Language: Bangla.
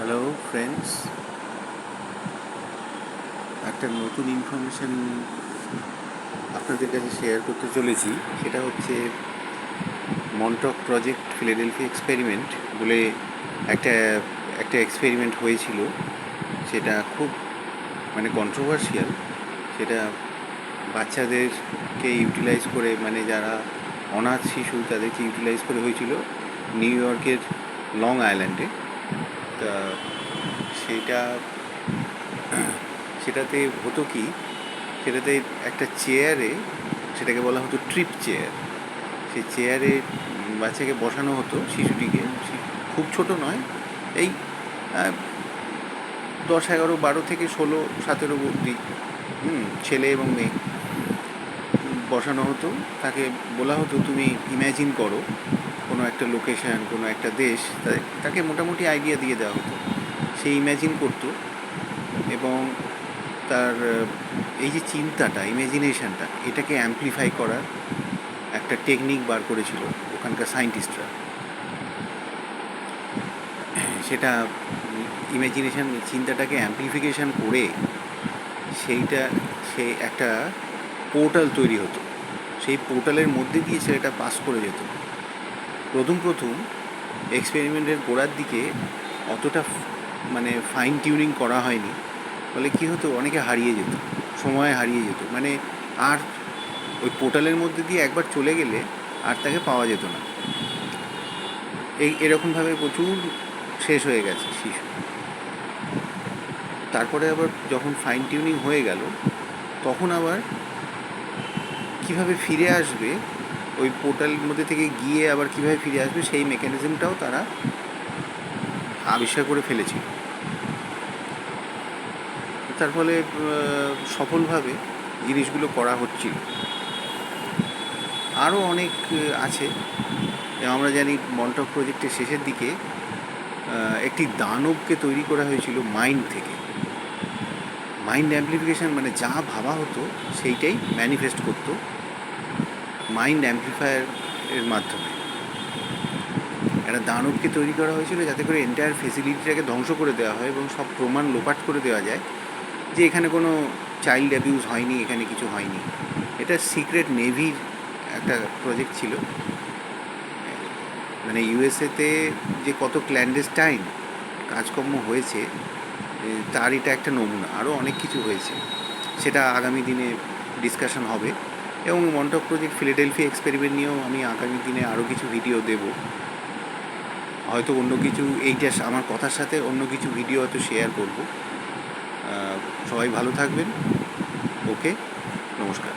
হ্যালো ফ্রেন্ডস, একটা নতুন ইনফরমেশান আপনাদের কাছে শেয়ার করতে চলেছি। সেটা হচ্ছে মন্টক প্রজেক্ট ফিলাডেলফিয়া এক্সপেরিমেন্ট বলে একটা একটা এক্সপেরিমেন্ট হয়েছিল। সেটা খুব কন্ট্রোভার্সিয়াল। সেটা বাচ্চাদেরকে ইউটিলাইজ করে, যারা অনাথ শিশু তাদেরকে ইউটিলাইজ করে হয়েছিল নিউ ইয়র্কের লং আইল্যান্ডে। তা সেটা সেটাতে হতো কি, সেটাতে একটা চেয়ারে, সেটাকে বলা হতো ট্রিপ চেয়ার। সেই চেয়ারে বাচ্চাকে বসানো হতো, শিশুটিকে। খুব ছোট নয়, এই 10, 11, 12 থেকে 16, 17 অবধি ছেলে এবং মেয়ে বসানো হতো। তাকে বলা হতো তুমি ইম্যাজিন করো কোনো একটা লোকেশান, কোনো একটা দেশ। তাকে মোটামুটি আইডিয়া দিয়ে দেওয়া হতো, সে ইম্যাজিন করতো। এবং তার এই যে চিন্তাটা, ইমাজিনেশানটা, এটাকে অ্যামপ্লিফাই করার একটা টেকনিক বার করেছিল ওখানকার সায়েন্টিস্টরা। সেটা ইমাজিনেশান, চিন্তাটাকে অ্যামপ্লিফিকেশান করে সে একটা পোর্টাল তৈরি হতো। সেই পোর্টালের মধ্যে দিয়ে ছেলেটা পাস করে যেত। প্রথম এক্সপেরিমেন্টের গোড়ার দিকে অতটা ফাইন টিউনিং করা হয়নি, ফলে কী হতো, অনেকে হারিয়ে যেত, সময় হারিয়ে যেত। আর ওই পোর্টালের মধ্যে দিয়ে একবার চলে গেলে আর তাকে পাওয়া যেত না। এরকমভাবে প্রচুর শেষ হয়ে গেছে শিশু। তারপরে আবার যখন ফাইন টিউনিং হয়ে গেল, তখন আবার কীভাবে ফিরে আসবে, ওই পোর্টালের মধ্যে থেকে গিয়ে আবার কীভাবে ফিরে আসবে, সেই মেকানিজমটাও তারা আবিষ্কার করে ফেলেছিল। তার ফলে সফলভাবে জিনিসগুলো করা হচ্ছিল। আরও অনেক আছে। আমরা জানি মন্টক প্রজেক্টের শেষের দিকে একটি দানবকে তৈরি করা হয়েছিল মাইন্ড থেকে। মাইন্ড অ্যামপ্লিফিকেশান, যা ভাবা হতো সেইটাই ম্যানিফেস্ট করতো মাইন্ড অ্যামপ্লিফায়ারের মাধ্যমে। একটা দানবকে তৈরি করা হয়েছিল যাতে করে এন্টায়ার ফেসিলিটিটাকে ধ্বংস করে দেওয়া হয় এবং সব প্রমাণ লোপাট করে দেওয়া যায় যে এখানে কোনো চাইল্ড অ্যাবিউজ হয়নি, এখানে কিছু হয়নি। এটা সিক্রেট নেভির একটা প্রজেক্ট ছিল। ইউএসএতে যে কত ক্ল্যান্ডেস্টাইন কাজকর্ম হয়েছে, তার এটা একটা নমুনা। আরও অনেক কিছু হয়েছে, সেটা আগামী দিনে ডিসকাশন হবে। এবং মন্টক প্রজেক্ট ফিলাডেলফিয়া এক্সপেরিমেন্ট নিয়েও আমি আগামী দিনে আরও কিছু ভিডিও দেব। হয়তো অন্য কিছু, এইটা আমার কথার সাথে অন্য কিছু ভিডিও হয়তো শেয়ার করব। সবাই ভালো থাকবেন। ওকে, নমস্কার।